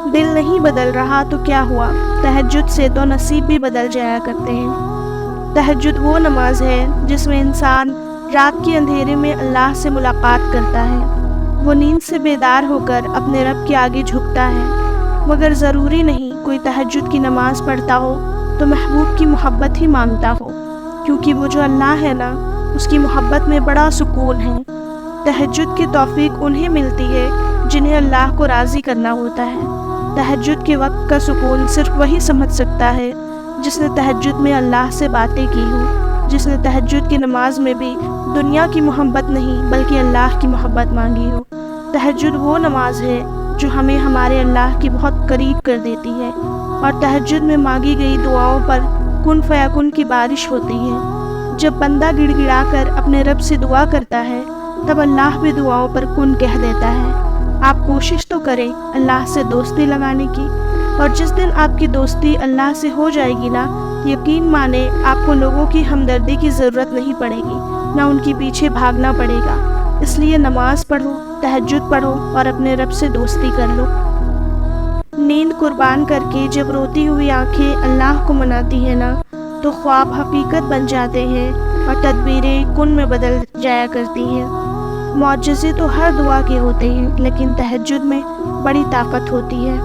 دل نہیں بدل رہا تو کیا ہوا، تہجد سے تو نصیب بھی بدل جایا کرتے ہیں۔ تہجد وہ نماز ہے جس میں انسان رات کے اندھیرے میں اللہ سے ملاقات کرتا ہے۔ وہ نیند سے بیدار ہو کر اپنے رب کے آگے جھکتا ہے، مگر ضروری نہیں کوئی تہجد کی نماز پڑھتا ہو تو محبوب کی محبت ہی مانگتا ہو، کیونکہ وہ جو اللہ ہے نا، اس کی محبت میں بڑا سکون ہے۔ تہجد کی توفیق انہیں ملتی ہے جنہیں اللہ کو راضی کرنا ہوتا ہے۔ تہجد کے وقت کا سکون صرف وہی سمجھ سکتا ہے جس نے تہجد میں اللہ سے باتیں کی ہوں، جس نے تہجد کی نماز میں بھی دنیا کی محبت نہیں بلکہ اللہ کی محبت مانگی ہو۔ تہجد وہ نماز ہے جو ہمیں ہمارے اللہ کے بہت قریب کر دیتی ہے، اور تہجد میں مانگی گئی دعاؤں پر کن فیکن کی بارش ہوتی ہے۔ جب بندہ گڑ گڑا کر اپنے رب سے دعا کرتا ہے تب اللہ بھی دعاؤں پر کن کہہ دیتا ہے۔ آپ کوشش تو کریں اللہ سے دوستی لگانے کی، اور جس دن آپ کی دوستی اللہ سے ہو جائے گی نا، یقین مانے آپ کو لوگوں کی ہمدردی کی ضرورت نہیں پڑے گی، نہ ان کے پیچھے بھاگنا پڑے گا۔ اس لیے نماز پڑھو، تہجد پڑھو اور اپنے رب سے دوستی کر لو۔ نیند قربان کر کے جب روتی ہوئی آنکھیں اللہ کو مناتی ہیں نا، تو خواب حقیقت بن جاتے ہیں اور تدبیریں کن میں بدل جایا کرتی ہیں۔ معجزے تو ہر دعا کے ہوتے ہیں، لیکن تہجد میں بڑی طاقت ہوتی ہے۔